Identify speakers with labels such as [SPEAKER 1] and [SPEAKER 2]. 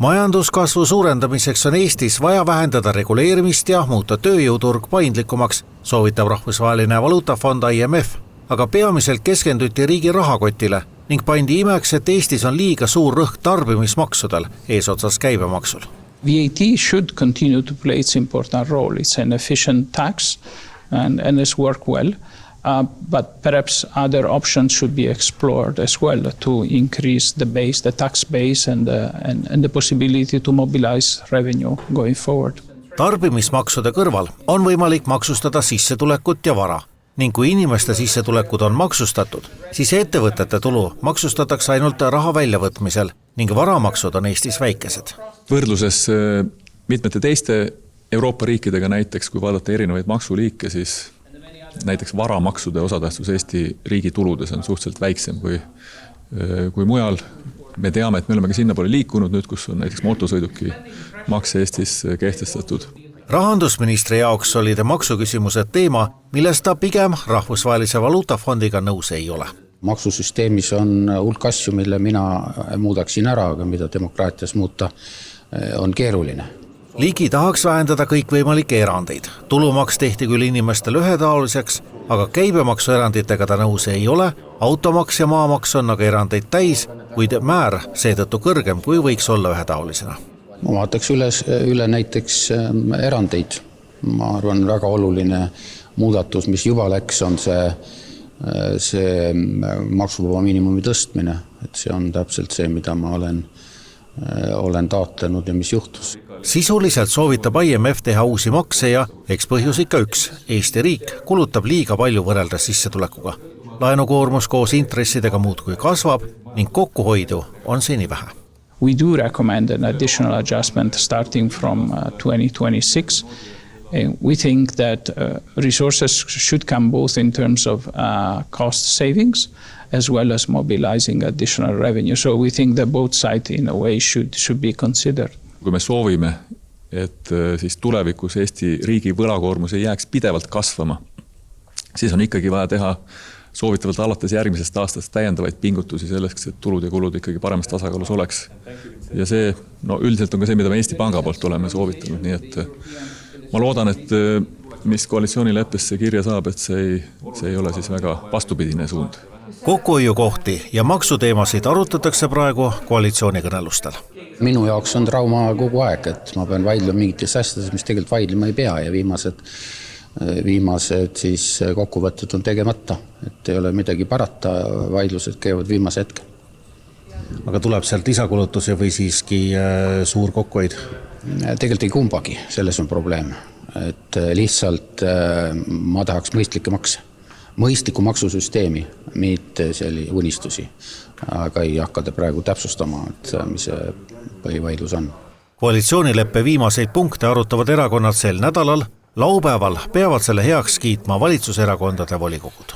[SPEAKER 1] Majanduskasvu suurendamiseks on Eestis vaja vähendada reguleerimist ja muuta tööjõuturg paindlikumaks, soovitab Rahvusvaheline Valuutafond IMF, aga peamiselt keskenduti riigi rahakotile ning pandi imeks, et Eestis on liiga suur rõhk tarbimismaksudel eesotsas käibemaksul.
[SPEAKER 2] VAT should continue to play its important role. It's an efficient tax and it's work well. But perhaps other options should be explored as well to increase the tax base and the possibility to mobilize revenue going forward.
[SPEAKER 1] Tarbimismaksude kõrval on võimalik maksustada sissetulekut ja vara. Ning kui inimeste sissetulekud on maksustatud, siis ettevõtete tulu maksustatakse ainult raha väljavõtmisel ning varamaksud on Eestis väikesed.
[SPEAKER 3] Võrdluses mitmete teiste Euroopa riikidega näiteks, kui vaadata erinevaid maksuliike, siis näiteks varamaksude osatähtsus Eesti riigi tuludes on suhteliselt väiksem kui mujal. Me teame, et me oleme ka sinna poole liikunud nüüd, kus on näiteks mootorsõiduki maks Eestis kehtestatud.
[SPEAKER 1] Rahandusministri jaoks oli maksuküsimused teema, millest ta pigem Rahvusvahelise Valuutafondiga nõus ei ole.
[SPEAKER 4] Maksusüsteemis on hulk asju, mille mina muudaksin ära, aga mida demokraatias muuta on keeruline.
[SPEAKER 1] Ligi tahaks vähendada kõikvõimalikke erandeid. Tulumaks tehti küll inimestel ühetaoliseks, aga käibemaksueranditega ta nõus ei ole. Automaks ja maamaks on aga erandeid täis, kuid määr seetõttu kõrgem, kui võiks olla ühetaolisena.
[SPEAKER 4] Ma vaataks üle näiteks erandeid. Ma arvan, väga oluline muudatus, mis juba läks, on see maksuvaba miinimumi tõstmine. Et see on täpselt see, mida ma olen taotlenud ja mis juhtus.
[SPEAKER 1] Sisuliselt soovitab IMF teha uusi makse ja eks põhjus ikka üks. Eesti riik kulutab liiga palju võrreldes sissetulekuga. Laenukoormus koos intressidega muudkui kasvab ning kokkuhoidu on seni vähe.
[SPEAKER 2] We do recommend an additional adjustment starting from 2026. We think that resources should come both in terms of cost savings as well as mobilizing additional revenue. So we think that both sides in a way should be considered.
[SPEAKER 3] Kui me soovime, et siis tulevikus Eesti riigi võlakoormus ei jääks pidevalt kasvama, siis on ikkagi vaja teha soovitavalt alates järgmisest aastast täiendavaid pingutusi selleks, et tulud ja kulud ikkagi paremas tasakaalus oleks. Ja see üldiselt on ka see, mida me Eesti Panga poolt oleme soovitanud. Nii et ma loodan, et mis koalitsioonileppesse kirja saab, et see ei ole siis väga vastupidine suund.
[SPEAKER 1] Kokkuhoiukohti ja maksuteemasid arutatakse praegu koalitsioonikõnelustel.
[SPEAKER 4] Minu jaoks on trauma kogu aeg, et ma pean vaidlema mingites asjades, mis tegelikult vaidlema ei pea ja viimased siis kokkuvõtted on tegemata, et ei ole midagi parata, vaidlused käivad viimase hetke.
[SPEAKER 1] Aga tuleb sealt lisakulutusi või siiski suur kokkuhoid?
[SPEAKER 4] Tegelikult ei kumbagi, selles on probleem, et lihtsalt ma tahaks mõistlikke makse. Mõistliku maksusüsteemi, mitte unistusi, aga ei hakkada praegu täpsustama, et mis see põhivaidlus on.
[SPEAKER 1] Koalitsioonileppe viimaseid punkte arutavad erakonnad sel nädalal. Laupäeval peavad selle heaks kiitma valitsuserakondade volikogud.